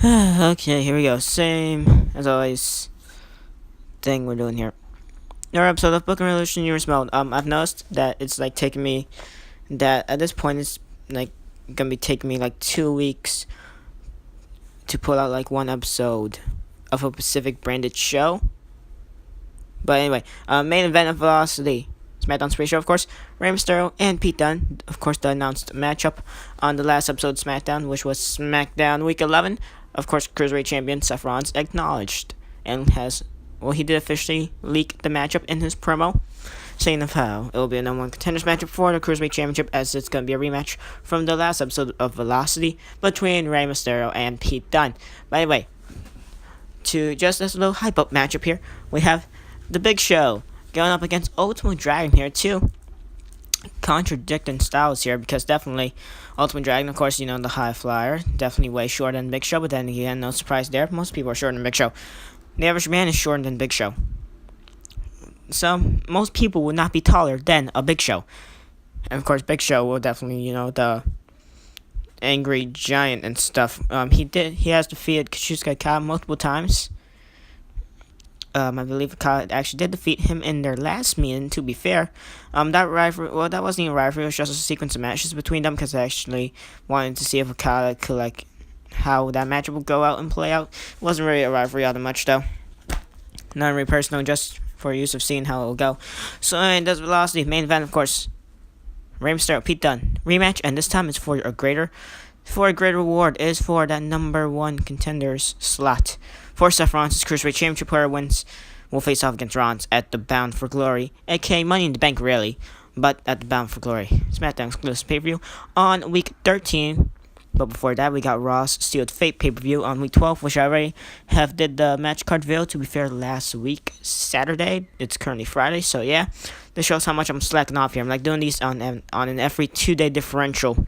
Okay, here we go. Same as always thing we're doing here. Our episode of Book and Revolution Universe Mode. I've noticed that it's like taking me that at this point it's like gonna be taking me like 2 weeks to pull out like one episode of a Pacific branded show. But anyway, main event of Velocity. SmackDown's pre-show, of course. Rey Mysterio and Pete Dunne, of course, the announced matchup on the last episode of SmackDown, which was SmackDown Week 11. Of course, Cruiserweight Champion Seth Rollins acknowledged and he did officially leak the matchup in his promo, saying of how it will be a number one contenders matchup for the Cruiserweight Championship, as it's going to be a rematch from the last episode of Velocity between Rey Mysterio and Pete Dunne. By the way, to just as a little hype up matchup here, we have the Big Show going up against Ultimo Dragon here too. Contradicting styles here, because definitely Ultimate Dragon, of course, the high flyer, definitely way shorter than Big Show, but then again, no surprise there. Most people are shorter than Big Show. The average man is shorter than Big Show. So, most people would not be taller than a Big Show. And of course, Big Show will definitely, the angry giant and stuff. He has defeated Kazuchika Okada multiple times. I believe Okada actually did defeat him in their last meeting, to be fair. That wasn't even a rivalry, it was just a sequence of matches between them, because I actually wanted to see if Okada could, how that matchup would go out and play out. It wasn't really a rivalry all that much, though. Not really personal, just for use of seeing how it will go. So, that's Velocity. Main event, of course. Rey Mysterio, Pete Dunne. Rematch, and this time it's for a greater reward. It is for that number one contenders slot. For Seth Rollins' Cruiserweight Championship, whoever wins will face off against Rollins at the Bound for Glory, aka Money in the Bank, really, but at the Bound for Glory SmackDown exclusive pay-per-view on week 13. But before that, we got Raw's Sealed Fate pay-per-view on week 12, which I already did the match card video, to be fair, last week, Saturday. It's currently Friday, so yeah. This shows how much I'm slacking off here. I'm doing these on an every 2-day differential.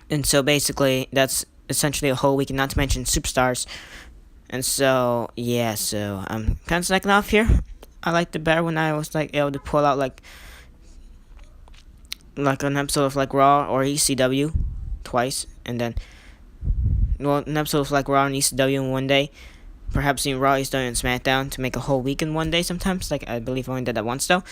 And so basically, that's essentially a whole week, and not to mention Superstars. And so, yeah, so I'm kind of slacking off here. I liked it better when I was able to pull out like an episode of Raw or ECW twice, and then an episode of Raw and ECW in one day. Perhaps seeing Raw, ECW, and SmackDown to make a whole week in one day sometimes. I believe I only did that once though.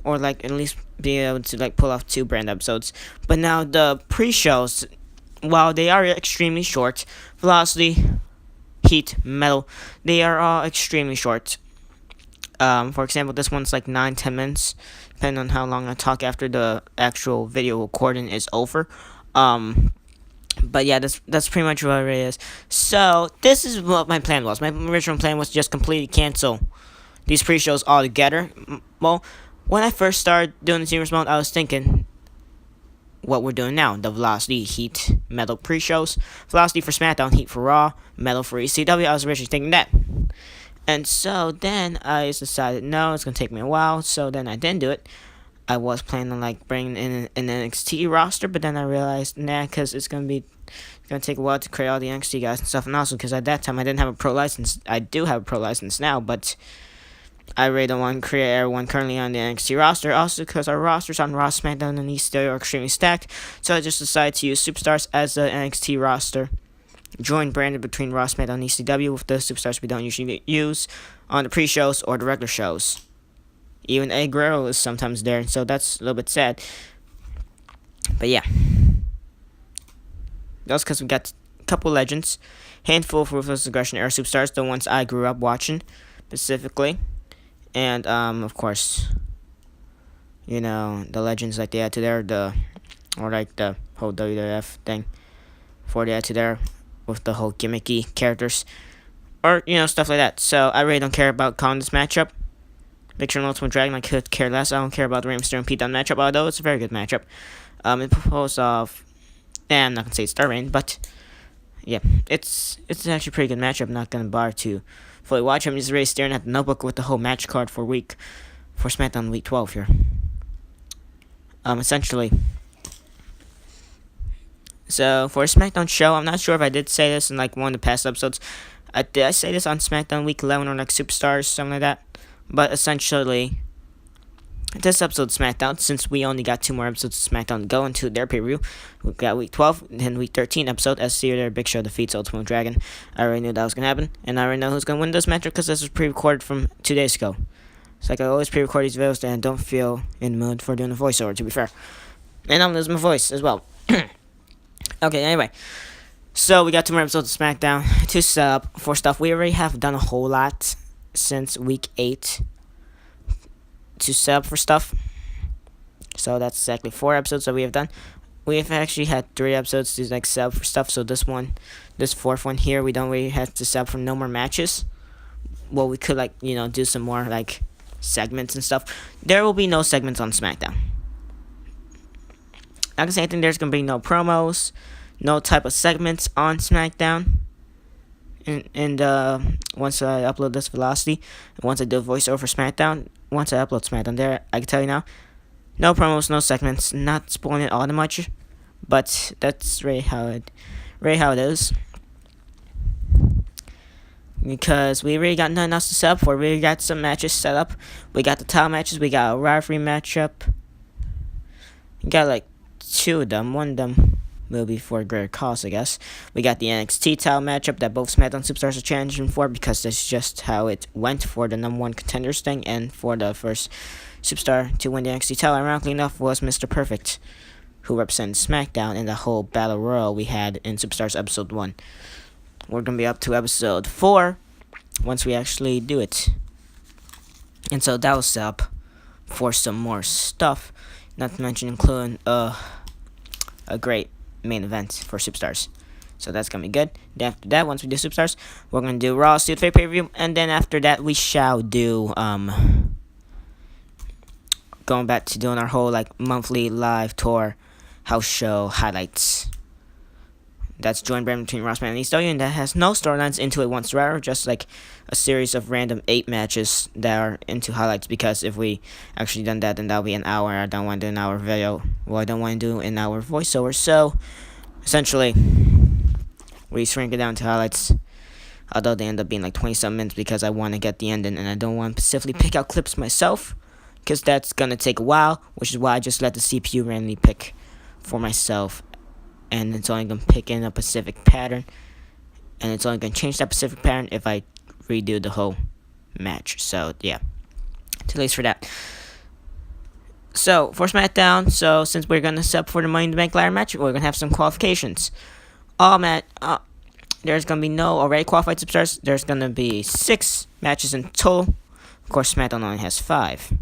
Or at least be able to pull off 2 brand episodes. But now the pre-shows, while they are extremely short, Velocity, Heat, Metal, they are all extremely short. For example, this one's 9-10 minutes, depending on how long I talk after the actual video recording is over. But yeah, that's pretty much what it is. So this is what my plan was. My original plan was to just completely cancel these pre-shows altogether. Well, when I first started doing the Universe Mode, I was thinking what we're doing now. The Velocity, Heat, Metal pre-shows. Velocity for SmackDown, Heat for Raw, Metal for ECW. I was originally thinking that. And so then I decided, no, it's going to take me a while. So then I didn't do it. I was planning on bringing in an NXT roster, but then I realized, because it's going to take a while to create all the NXT guys and stuff. And also because at that time I didn't have a pro license. I do have a pro license now, but I really don't want to create everyone currently on the NXT roster. Also, because our rosters on Raw, SmackDown, and ECW are extremely stacked. So I just decided to use Superstars as the NXT roster. Join branded between Raw, SmackDown, and ECW with the Superstars we don't usually use on the pre-shows or the regular shows. Even A.A.W is sometimes there, so that's a little bit sad. But yeah. That's because we got a couple legends. Handful of Ruthless Aggression era Superstars, the ones I grew up watching, specifically. And, of course, the legends they add to there, the whole WWF thing, for they add to there, with the whole gimmicky characters, or, stuff like that. So, I really don't care about calling this matchup. Big Show and Ultimate Dragon, I could care less. I don't care about the Rey Mysterio and Pete Dunne matchup, although it's a very good matchup. It proposed of, I'm not going to say Star Reign, but, yeah, it's actually a pretty good matchup. I'm not going to bother to fully watch. I'm just really staring at the notebook with the whole match card for SmackDown week 12 here. Essentially. So, for a SmackDown show, I'm not sure if I did say this in one of the past episodes. Did I say this on SmackDown week 11 or Superstars, something like that? But essentially, this episode of SmackDown, since we only got 2 more episodes of SmackDown to go into their pay-per-view. We got week 12 and then week 13 episode as their Big Show defeats Ultimo Dragon. I already knew that was gonna happen, and I already know who's gonna win this match because this was pre-recorded from 2 days ago. It's like I always pre-record these videos and don't feel in the mood for doing a voiceover, to be fair. And I'm losing my voice as well. Okay, anyway. So we got 2 more episodes of SmackDown to sub for stuff. We already have done a whole lot since week 8 to sub for stuff. So that's exactly 4 episodes that we have done. We have actually had 3 episodes to like sub for stuff. So this 4th one here, we don't really have to sub for no more matches. Well, we could do some more like segments and stuff. There will be no segments on SmackDown. I can say I think there's gonna be no promos, no type of segments on SmackDown. And once I upload this Velocity, once I do a voiceover for SmackDown, once I upload SmackDown there, I can tell you now, no promos, no segments, not spoiling it all that much, but that's really how it is. Because we really got nothing else to set up for. We got some matches set up. We got the title matches. We got a rivalry matchup. We got like 2 of them. One of them will be for a greater cause, I guess. We got the NXT title matchup that both SmackDown superstars are challenging for, because that's just how it went for the number 1 contenders thing. And for the first superstar to win the NXT title, ironically enough, was Mr. Perfect, who represented SmackDown in the whole battle royal we had in Superstars episode 1. We're going to be up to episode 4 once we actually do it. And so that was set up for some more stuff, not to mention including a great main event for Superstars. So that's going to be good. Then after that, once we do Superstars, we're going to do Raw Steel Fate pay-per-view. And then after that, we shall do going back to doing our whole like monthly live tour house show highlights. That's joint brand between Ross, and A.A.W, and that has no storylines into it whatsoever, just like a series of random 8 matches that are into highlights, because if we actually done that, then that'll be an hour. I don't want to do an hour video. Well, I don't want to do an hour voiceover, so essentially, we shrink it down to highlights, although they end up being like 20-some minutes because I want to get the ending, and I don't want to specifically pick out clips myself, because that's going to take a while, which is why I just let the CPU randomly pick for myself. And it's only going to pick in a specific pattern. And it's only going to change that specific pattern if I redo the whole match. So, yeah. Too late for that. So, for SmackDown, since we're going to sub for the Money in the Bank ladder match, we're going to have some qualifications. There's going to be no already qualified superstars. There's going to be 6 matches in total. Of course, SmackDown only has 5.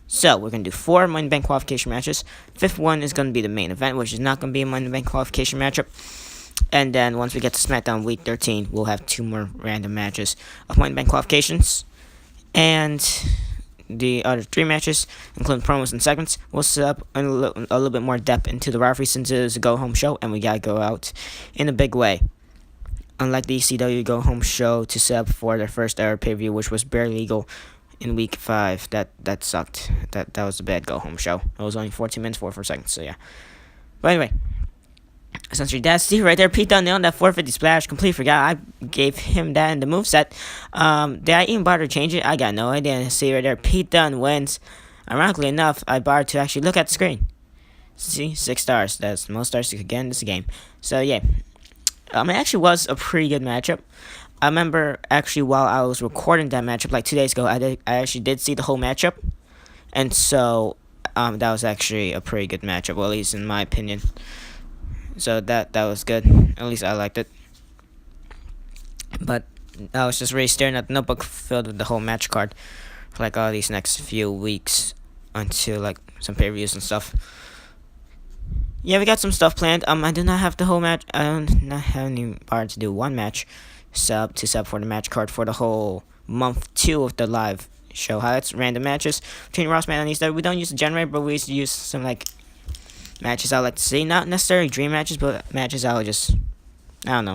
So, we're going to do 4 Money in the Bank qualification matches. 5th one is going to be the main event, which is not going to be a Money in the Bank qualification matchup. And then, once we get to SmackDown Week 13, we'll have 2 more random matches of Money in the Bank qualifications. And the other 3 matches, including promos and segments, we'll set up a little bit more depth into the rivalry, since it is a go-home show, and we got to go out in a big way. Unlike the ECW go-home show to set up for their first ever pay-per-view, which was barely legal in week 5, that sucked. That was a bad go-home show. It was only 14 minutes, 44 seconds, so yeah. But anyway, essentially that's Steve right there. Pete Dunne on that 450 splash. Completely forgot I gave him that in the moveset. Did I even bother to change it? I got no idea. See right there, Pete Dunne wins. Ironically enough, I bothered to actually look at the screen. See, 6 stars. That's the most stars you could get in this game. So yeah, it actually was a pretty good matchup. I remember actually while I was recording that matchup like 2 days ago, I actually did see the whole matchup, and so that was actually a pretty good matchup, well, at least in my opinion. So that was good. At least I liked it. But I was just really staring at the notebook filled with the whole match card for like all these next few weeks until like some pay-per-views and stuff. Yeah, we got some stuff planned. I do not have the whole match. I don't not have any bar to do one match. Sub for the match card for the whole month 2 of the live show highlights, random matches between Ross, and A.A.W. We don't use the generator, but we used to use some like matches I like to see, not necessarily dream matches, but matches I would just I don't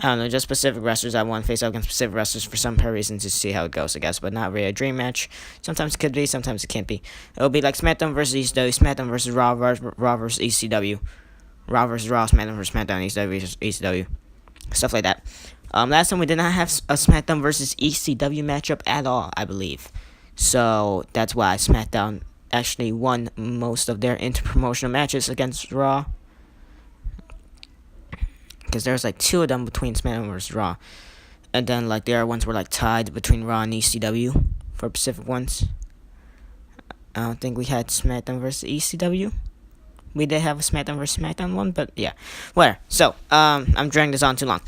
know, just specific wrestlers I want to face up against specific wrestlers for some reason to see how it goes, I guess, but not really a dream match. Sometimes it could be, sometimes it can't be. It'll be like SmackDown versus ECW, SmackDown versus Raw versus ECW, Raw versus Raw, SmackDown versus SmackDown, ECW versus ECW. Stuff like that. Last time we did not have a SmackDown versus ECW matchup at all, I believe. So that's why SmackDown actually won most of their interpromotional matches against Raw. Because there's like two of them between SmackDown versus Raw. And then like the other ones were like tied between Raw and ECW for Pacific ones. I don't think we had SmackDown versus ECW. We did have a SmackDown versus SmackDown one, but yeah. Whatever. So, I'm dragging this on too long.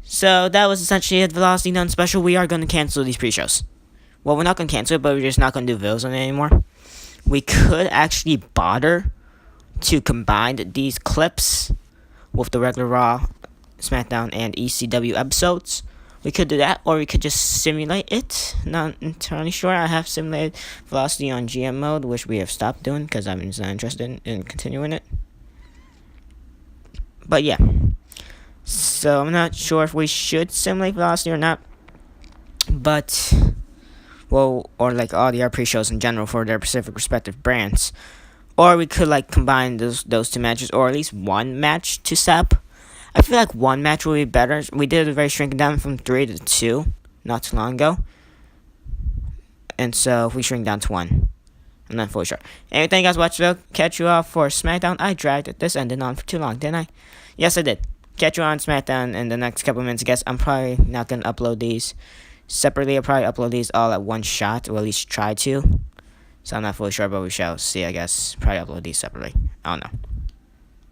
So that was essentially it. Velocity Dunne special. We are gonna cancel these pre-shows. Well, we're not gonna cancel it, but we're just not gonna do videos on it anymore. We could actually bother to combine these clips with the regular Raw, SmackDown, and ECW episodes. We could do that, or we could just simulate it. Not entirely sure. I have simulated Velocity on GM mode, which we have stopped doing because I'm just not interested in continuing it. But yeah. So I'm not sure if we should simulate Velocity or not. But, well, or like all the other pre-shows in general for their specific respective brands. Or we could like combine those two matches, or at least one match to SAP. I feel like one match would be better. We did a very shrinking down from 3 to 2 not too long ago. And so if we shrink down to 1, I'm not fully sure. Anyway, thank you guys for watching. Catch you all for SmackDown. I dragged it. This ended on for too long, didn't I? Yes, I did. Catch you on SmackDown in the next couple of minutes. I guess I'm probably not going to upload these separately. I'll probably upload these all at one shot, or at least try to. So I'm not fully sure, but we shall see, I guess. Probably upload these separately. I don't know.